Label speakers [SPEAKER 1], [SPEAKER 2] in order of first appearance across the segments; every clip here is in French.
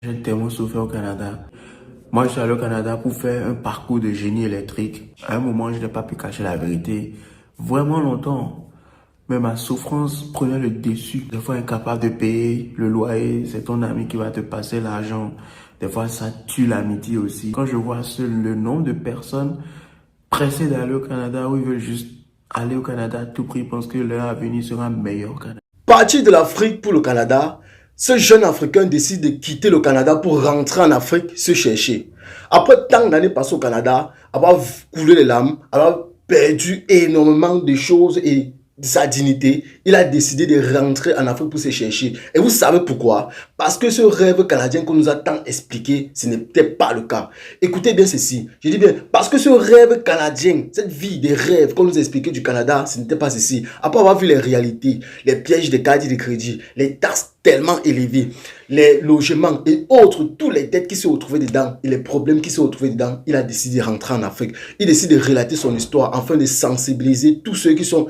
[SPEAKER 1] J'ai tellement souffert au Canada. Moi, je suis allé au Canada pour faire un parcours de génie électrique. À un moment, je n'ai pas pu cacher la vérité. Vraiment longtemps. Mais ma souffrance prenait le dessus. Des fois, incapable de payer le loyer, c'est ton ami qui va te passer l'argent. Des fois, ça tue l'amitié aussi. Quand je vois le nombre de personnes pressées d'aller au Canada, où ils veulent juste aller au Canada à tout prix, pensent que leur avenir sera meilleur au Canada.
[SPEAKER 2] Parti de l'Afrique pour le Canada, ce jeune Africain décide de quitter le Canada pour rentrer en Afrique se chercher. Après tant d'années passées au Canada, avoir coulé les larmes, avoir perdu énormément de choses et de sa dignité, il a décidé de rentrer en Afrique pour se chercher. Et vous savez pourquoi? Parce que ce rêve canadien qu'on nous a tant expliqué, ce n'était pas le cas. Écoutez bien ceci, je dis bien, parce que ce rêve canadien, cette vie des rêves qu'on nous a expliqué du Canada, ce n'était pas ceci. Après avoir vu les réalités, les pièges des cartes de crédit, les taxes tellement élevées, les logements et autres, toutes les dettes qui se retrouvaient dedans et les problèmes qui se retrouvaient dedans, il a décidé de rentrer en Afrique. Il décide de relater son histoire afin de sensibiliser tous ceux qui sont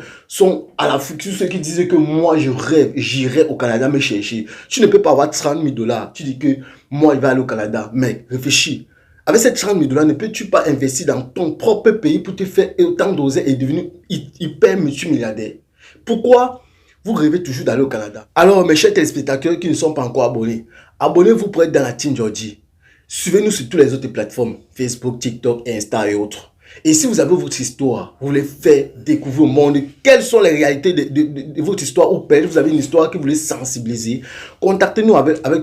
[SPEAKER 2] à l'Afrique, tous ceux qui disent que moi je rêve, j'irai au Canada me chercher. Tu ne peux pas avoir 30 000 $. Tu dis que moi je vais aller au Canada. Mec, réfléchis. Avec ces 30 000 $, ne peux-tu pas investir dans ton propre pays pour te faire autant d'oser et devenir hyper multimilliardaire? Pourquoi vous rêvez toujours d'aller au Canada? Alors, mes chers téléspectateurs qui ne sont pas encore abonnés, abonnez-vous pour être dans la team Georgie. Suivez-nous sur toutes les autres plateformes, Facebook, TikTok, Insta et autres. Et si vous avez votre histoire, vous voulez faire découvrir au monde quelles sont les réalités de votre histoire, ou peut-être vous avez une histoire que vous voulez sensibiliser, contactez-nous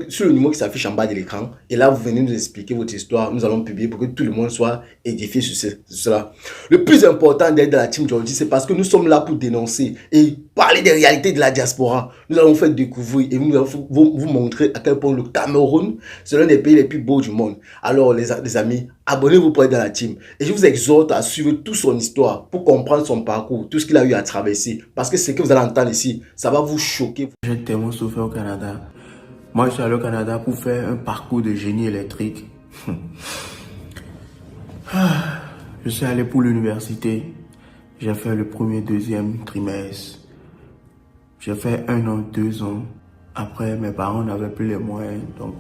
[SPEAKER 2] sur le numéro qui s'affiche en bas de l'écran. Et là, vous venez nous expliquer votre histoire. Nous allons publier pour que tout le monde soit édifié sur cela. Le plus important d'être dans la team Georgie, c'est parce que nous sommes là pour dénoncer et parler des réalités de la diaspora. Nous allons vous faire découvrir et nous allons vous montrer à quel point le Cameroun, c'est l'un des pays les plus beaux du monde. Alors, les amis, abonnez-vous pour être dans la team. Et je vous exhorte à suivre toute son histoire pour comprendre son parcours, tout ce qu'il a eu à traverser. Parce que ce que vous allez entendre ici, ça va vous choquer.
[SPEAKER 1] J'ai tellement souffert au Canada. Moi, je suis allé au Canada pour faire un parcours de génie électrique. Je suis allé pour l'université. J'ai fait le premier, deuxième trimestre. J'ai fait 1 an, 2 ans. Après, mes parents n'avaient plus les moyens. Donc,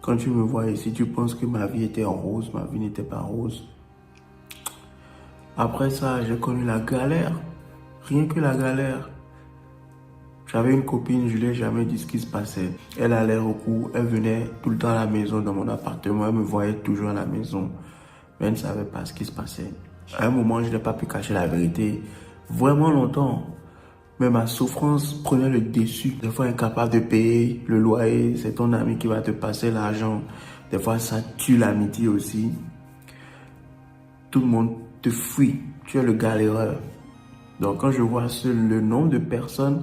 [SPEAKER 1] quand tu me vois ici, tu penses que ma vie était en rose. Ma vie n'était pas rose. Après ça, j'ai connu la galère. Rien que la galère. J'avais une copine, je ne lui ai jamais dit ce qui se passait. Elle allait au cours, elle venait tout le temps à la maison, dans mon appartement. Elle me voyait toujours à la maison. Mais elle ne savait pas ce qui se passait. À un moment, je n'ai pas pu cacher la vérité. Vraiment longtemps. Mais ma souffrance prenait le dessus. Des fois, incapable de payer le loyer, c'est ton ami qui va te passer l'argent. Des fois, ça tue l'amitié aussi. Tout le monde te fuit. Tu es le galéreur. Donc, quand je vois le nombre de personnes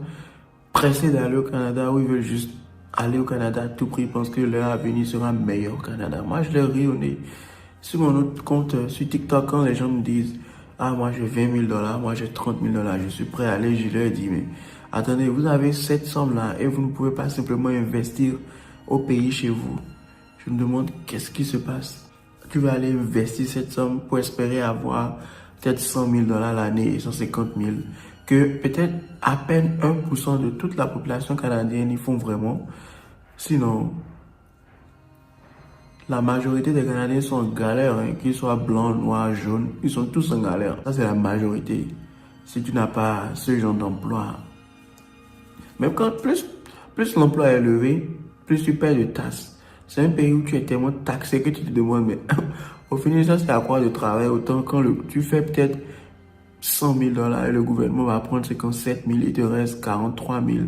[SPEAKER 1] pressées d'aller au Canada, où ils veulent juste aller au Canada à tout prix, pensent que leur avenir sera meilleur au Canada. Moi, je leur ris au nez. Sur mon autre compte, sur TikTok, quand les gens me disent « Ah, moi j'ai 20 000 $, moi j'ai 30 000 $, je suis prêt à aller », je leur dis « Mais attendez, vous avez cette somme-là et vous ne pouvez pas simplement investir au pays chez vous. » Je me demande qu'est-ce qui se passe. Tu vas aller investir cette somme pour espérer avoir peut-être 100 000 $ l'année, 150 000, que peut-être à peine 1% de toute la population canadienne y font vraiment. Sinon, la majorité des Canadiens sont en galère, hein, qu'ils soient blancs, noirs, jaunes, ils sont tous en galère. Ça, c'est la majorité. Si tu n'as pas ce genre d'emploi, même quand plus l'emploi est élevé, plus tu payes de taxes. C'est un pays où tu es tellement taxé que tu te demandes, mais au final, ça, c'est à quoi de travailler autant quand tu fais peut-être 100 000 $ et le gouvernement va prendre 57 000, il te reste 43 000.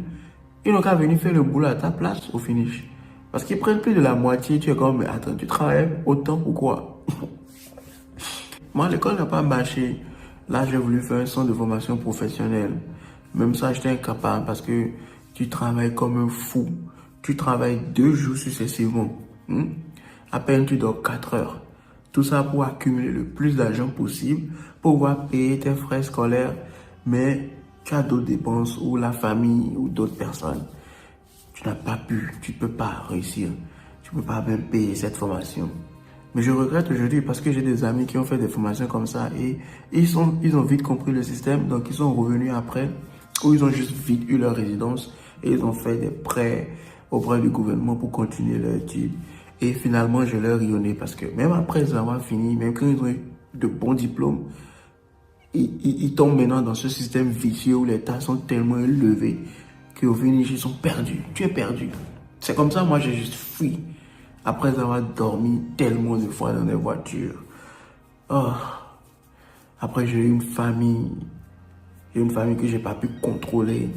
[SPEAKER 1] Ils n'ont qu'à venir faire le boulot à ta place au finish. Parce qu'ils prennent plus de la moitié, tu es comme, mais attends, tu travailles autant pourquoi? Moi, l'école n'a pas marché. Là, j'ai voulu faire un centre de formation professionnelle. Même ça, j'étais incapable parce que tu travailles comme un fou. Tu travailles 2 jours successivement. À peine tu dors 4 heures. Tout ça pour accumuler le plus d'argent possible, pour pouvoir payer tes frais scolaires. Mais tu as d'autres dépenses ou la famille ou d'autres personnes. Tu n'as pas pu, tu ne peux pas réussir. Tu ne peux pas même payer cette formation. Mais je regrette aujourd'hui parce que j'ai des amis qui ont fait des formations comme ça et ils ont vite compris le système, donc ils sont revenus après, ou ils ont juste vite eu leur résidence et ils ont fait des prêts auprès du gouvernement pour continuer leur étude. Et finalement, je leur rayonnais parce que même après avoir fini, même quand ils ont eu de bons diplômes, ils tombent maintenant dans ce système vicieux où les tas sont tellement élevés qu'au finish, ils sont perdus. Tu es perdu. C'est comme ça, moi, j'ai juste fui. Après avoir dormi tellement de fois dans des voitures. Oh. Après, j'ai eu une famille. J'ai une famille que j'ai pas pu contrôler.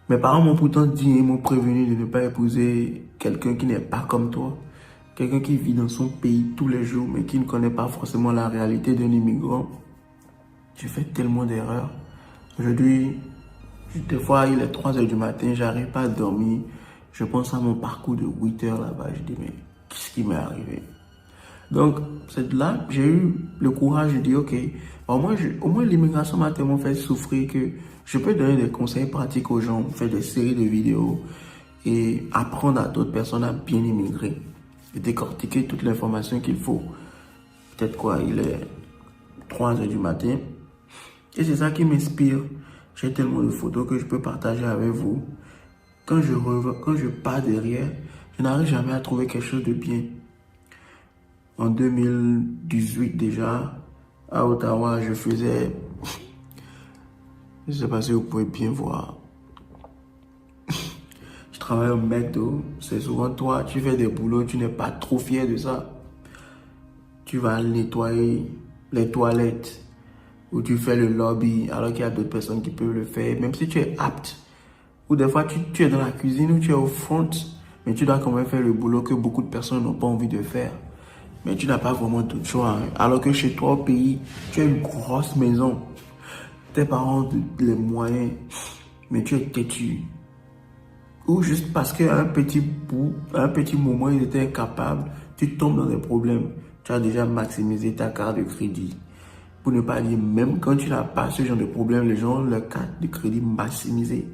[SPEAKER 1] Mes parents m'ont pourtant dit et m'ont prévenu de ne pas épouser quelqu'un qui n'est pas comme toi. Quelqu'un qui vit dans son pays tous les jours, mais qui ne connaît pas forcément la réalité d'un immigrant. J'ai fait tellement d'erreurs. Aujourd'hui, des fois, il est 3 heures du matin, j'arrive pas à dormir. Je pense à mon parcours de 8 heures là-bas. Je dis, mais qu'est-ce qui m'est arrivé? Donc, c'est là j'ai eu le courage de dire, ok, au moins l'immigration m'a tellement fait souffrir que je peux donner des conseils pratiques aux gens, faire des séries de vidéos et apprendre à d'autres personnes à bien immigrer et décortiquer toute l'information qu'il faut. Peut-être quoi, il est 3 heures du matin. Et c'est ça qui m'inspire. J'ai tellement de photos que je peux partager avec vous. Quand je pars derrière, je n'arrive jamais à trouver quelque chose de bien. En 2018 déjà, à Ottawa, je faisais... Je ne sais pas si vous pouvez bien voir. Je travaille au McDo. C'est souvent toi, tu fais des boulots, tu n'es pas trop fier de ça. Tu vas nettoyer les toilettes ou tu fais le lobby alors qu'il y a d'autres personnes qui peuvent le faire. Même si tu es apte. Ou des fois, tu es dans la cuisine ou tu es au front, mais tu dois quand même faire le boulot que beaucoup de personnes n'ont pas envie de faire. Mais tu n'as pas vraiment d'autre choix. Hein. Alors que chez toi au pays, tu as une grosse maison. Tes parents ont les moyens, mais tu es têtu. Ou juste parce qu'à un petit moment, ils étaient incapables, tu tombes dans des problèmes. Tu as déjà maximisé ta carte de crédit. Pour ne pas dire, même quand tu n'as pas ce genre de problème, les gens ont leur carte de crédit maximisée.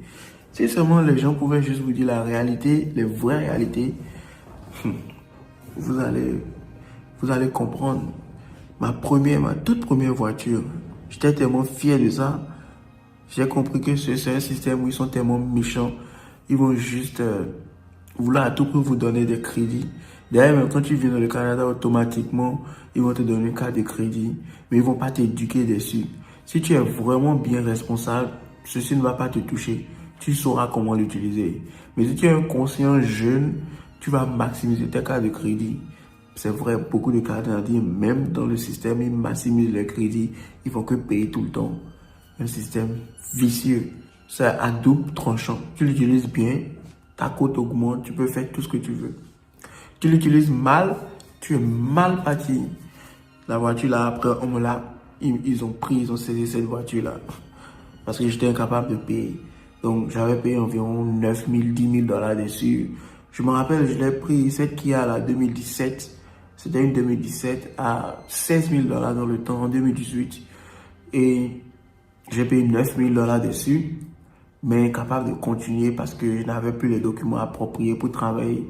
[SPEAKER 1] Si seulement les gens pouvaient juste vous dire la réalité, les vraies réalités, vous allez comprendre. Ma toute première voiture, j'étais tellement fier de ça. J'ai compris que c'est un système où ils sont tellement méchants. Ils vont juste vouloir à tout prix vous donner des crédits. D'ailleurs, même quand tu viens dans le Canada, automatiquement, ils vont te donner une carte de crédit. Mais ils ne vont pas t'éduquer dessus. Si tu es vraiment bien responsable, ceci ne va pas te toucher. Tu sauras comment l'utiliser. Mais si tu es un conscient jeune, tu vas maximiser ta carte de crédit. C'est vrai, beaucoup de Canadiens, même dans le système, ils maximisent le crédit. Ils font que payer tout le temps. Un système vicieux. C'est à double tranchant. Tu l'utilises bien, ta cote augmente, tu peux faire tout ce que tu veux. Tu l'utilises mal, tu es mal parti. La voiture là, après, ils ont saisi cette voiture là. Parce que j'étais incapable de payer. Donc, j'avais payé environ 9 000, 10 000 dollars dessus. Je me rappelle, je l'ai pris, cette Kia là, 2017. C'était une 2017 à 16 000 dollars dans le temps, en 2018. Et j'ai payé 9 000 dollars dessus, mais incapable de continuer parce que je n'avais plus les documents appropriés pour travailler.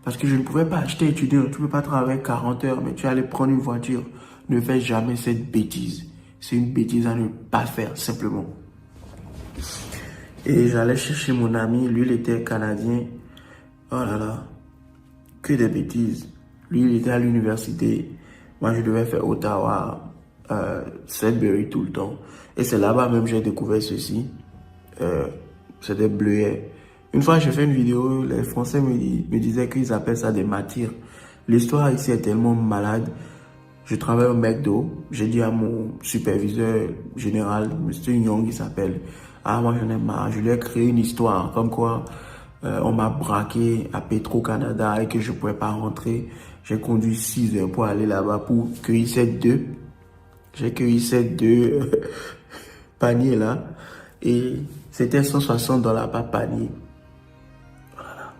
[SPEAKER 1] Parce que je ne pouvais pas acheter étudiant. Tu ne peux pas travailler 40 heures, mais tu allais prendre une voiture. Ne fais jamais cette bêtise. C'est une bêtise à ne pas faire, simplement. Et j'allais chercher mon ami, lui il était canadien. Oh là là, que des bêtises. Lui il était à l'université. Moi je devais faire Ottawa, Sudbury tout le temps. Et c'est là-bas même que j'ai découvert ceci. C'était Bleuet. Une fois j'ai fait une vidéo, les Français me disaient qu'ils appellent ça des matières. L'histoire ici est tellement malade. Je travaille au McDo. J'ai dit à mon superviseur général, M. Young, il s'appelle. Ah, moi j'en ai marre. Je lui ai créé une histoire comme quoi on m'a braqué à Petro-Canada et que je ne pouvais pas rentrer. J'ai conduit 6 heures pour aller là-bas pour cueillir ces deux. J'ai cueilli ces deux paniers là. Et c'était 160 dollars par panier. Voilà.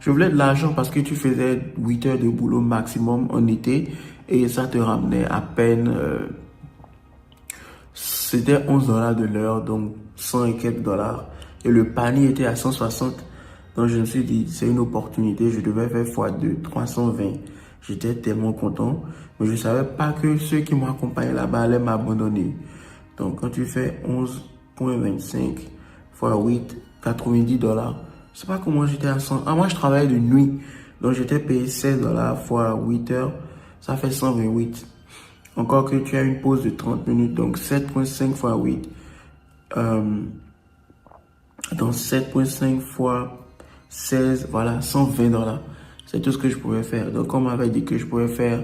[SPEAKER 1] Je voulais de l'argent parce que tu faisais 8 heures de boulot maximum en été. Et ça te ramenait à peine... c'était 11 dollars de l'heure, donc 100 et quelques dollars. Et le panier était à 160. Donc je me suis dit, c'est une opportunité, je devais faire x2, 320. J'étais tellement content. Mais je ne savais pas que ceux qui m'ont accompagné là-bas allaient m'abandonner. Donc quand tu fais 11,25 x 8, 90 dollars. Je sais pas comment j'étais à 100. Ah, moi, je travaillais de nuit. Donc, j'étais payé 16 $ fois 8 heures. Ça fait 128. Encore que tu as une pause de 30 minutes. Donc, 7,5 fois 8. Donc, 7,5 fois 16, voilà, 120 $. C'est tout ce que je pouvais faire. Donc, on m'avait dit que je pouvais faire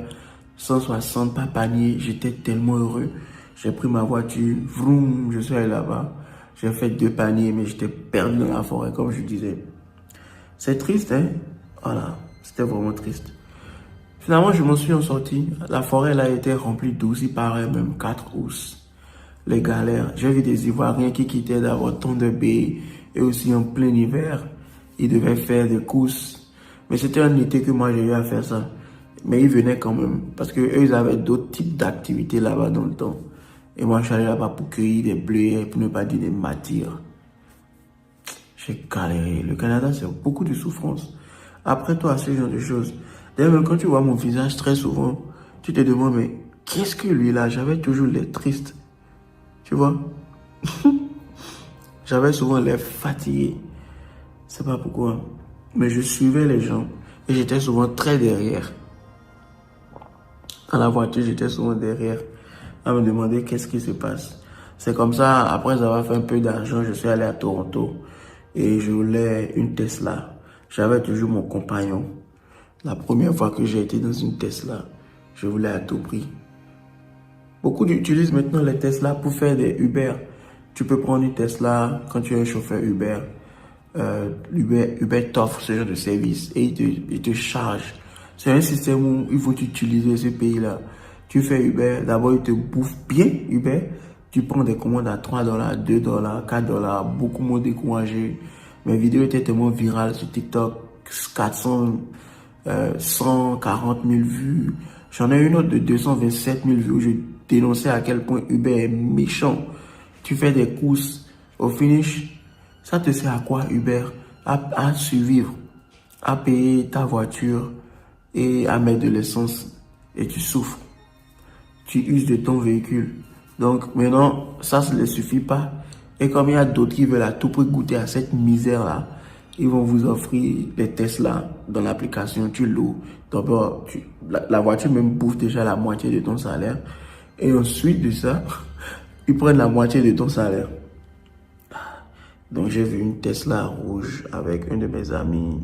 [SPEAKER 1] 160 par panier. J'étais tellement heureux. J'ai pris ma voiture, vroom, je suis allé là-bas. J'ai fait 2 paniers, mais j'étais perdu dans la forêt, comme je disais. C'est triste, hein? Voilà, c'était vraiment triste. Finalement, je m'en suis en sorti. La forêt, là, était remplie d'ours. Il paraît même 4 ours. Les galères. J'ai vu des Ivoiriens qui quittaient d'abord Thunder Bay et aussi en plein hiver. Ils devaient faire des courses. Mais c'était un été que moi j'ai eu à faire ça. Mais ils venaient quand même. Parce que eux, ils avaient d'autres types d'activités là-bas dans le temps. Et moi, je suis allé là-bas pour cueillir des bleuets, pour ne pas dire des mâtires. J'ai galéré. Le Canada, c'est beaucoup de souffrance. Après toi, ce genre de choses. D'ailleurs, quand tu vois mon visage très souvent, tu te demandes, mais qu'est-ce que lui là? J'avais toujours l'air triste. Tu vois? J'avais souvent l'air fatigué. Je sais pas pourquoi. Mais je suivais les gens. Et j'étais souvent très derrière. Dans la voiture, j'étais souvent derrière. À me demander qu'est-ce qui se passe. C'est comme ça, après avoir fait un peu d'argent, je suis allé à Toronto. Et je voulais une Tesla. J'avais toujours mon compagnon. La première fois que j'ai été dans une Tesla, je voulais à tout prix. Beaucoup utilisent maintenant les Tesla pour faire des Uber. Tu peux prendre une Tesla quand tu es un chauffeur Uber. Uber t'offre ce genre de service et il te charge. C'est un système où il faut utiliser ce pays-là. Tu fais Uber, d'abord il te bouffe bien Uber. Tu prends des commandes à 3 $, 2 $, 4 $, beaucoup moins découragé. Mes vidéos étaient tellement virales sur TikTok, 140 000 vues. J'en ai une autre de 227 000 vues où je dénonçais à quel point Uber est méchant. Tu fais des courses, au finish, ça te sert à quoi Uber? À survivre, à payer ta voiture et à mettre de l'essence. Et tu souffres. Tu uses de ton véhicule. Donc maintenant, ça ne suffit pas. Et comme il y a d'autres qui veulent à tout prix goûter à cette misère-là, ils vont vous offrir des Tesla dans l'application, tu loues. D'abord, la voiture même bouffe déjà la moitié de ton salaire. Et ensuite de ça, ils prennent la moitié de ton salaire. Donc j'ai vu une Tesla rouge avec un de mes amis.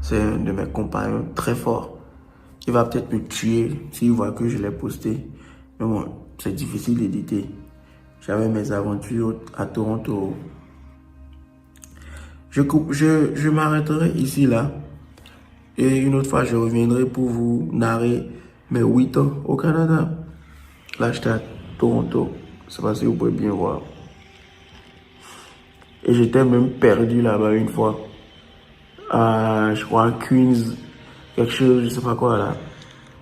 [SPEAKER 1] C'est un de mes compagnons très fort. Il va peut-être me tuer s'il voit que je l'ai posté. Mais bon, c'est difficile d'éditer. J'avais mes aventures à Toronto. Je m'arrêterai ici, là. Et une autre fois, je reviendrai pour vous narrer mes 8 ans au Canada. Là, j'étais à Toronto. Je ne sais pas si vous pouvez bien voir. Et j'étais même perdu là-bas une fois. Je crois, Queens, quelque chose, je ne sais pas quoi, là.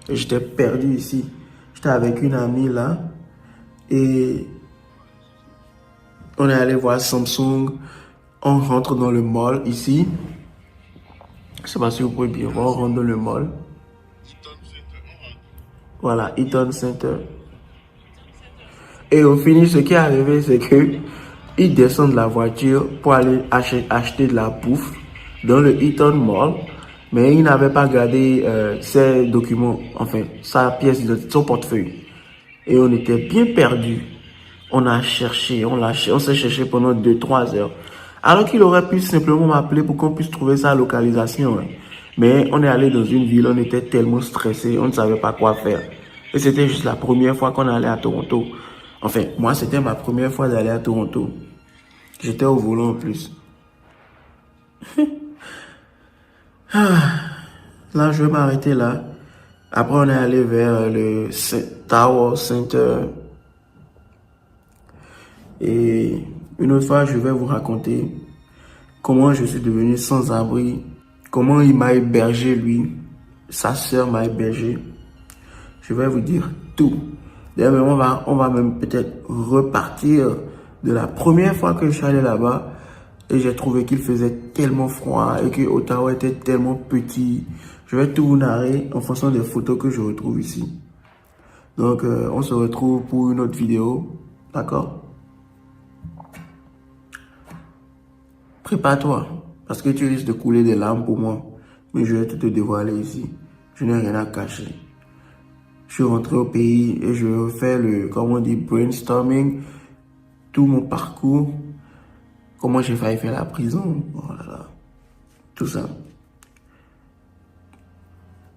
[SPEAKER 1] Et j'étais perdu ici. J'étais avec une amie, là. Et on est allé voir Samsung. On rentre dans le mall, ici. Je ne sais pas si vous pouvez bien voir, on rentre dans le mall. Voilà, Eaton Center. Et au finish, ce qui est arrivé, c'est que ils descendent de la voiture pour aller acheter de la bouffe dans le Eaton Mall. Mais il n'avait pas gardé ses documents, enfin, sa pièce d'identité, son portefeuille. Et on était bien perdus. On a cherché, on s'est cherché pendant 2-3 heures. Alors qu'il aurait pu simplement m'appeler pour qu'on puisse trouver sa localisation. Hein. Mais on est allé dans une ville, on était tellement stressés, on ne savait pas quoi faire. Et c'était juste la première fois qu'on allait à Toronto. Enfin, moi, c'était ma première fois d'aller à Toronto. J'étais au volant en plus. Là, je vais m'arrêter là. Après, on est allé vers le Tower Center. Et une autre fois, je vais vous raconter comment je suis devenu sans-abri. Comment il m'a hébergé, lui. Sa sœur m'a hébergé. Je vais vous dire tout. D'ailleurs, on va même peut-être repartir de la première fois que je suis allé là-bas. Et j'ai trouvé qu'il faisait tellement froid et que Ottawa était tellement petit. Je vais tout vous narrer en fonction des photos que je retrouve ici. Donc, on se retrouve pour une autre vidéo. D'accord? Prépare-toi, parce que tu risques de couler des larmes pour moi. Mais je vais te dévoiler ici. Je n'ai rien à cacher. Je suis rentré au pays et je fais comme on dit, brainstorming, tout mon parcours, comment j'ai failli faire la prison, voilà, tout ça.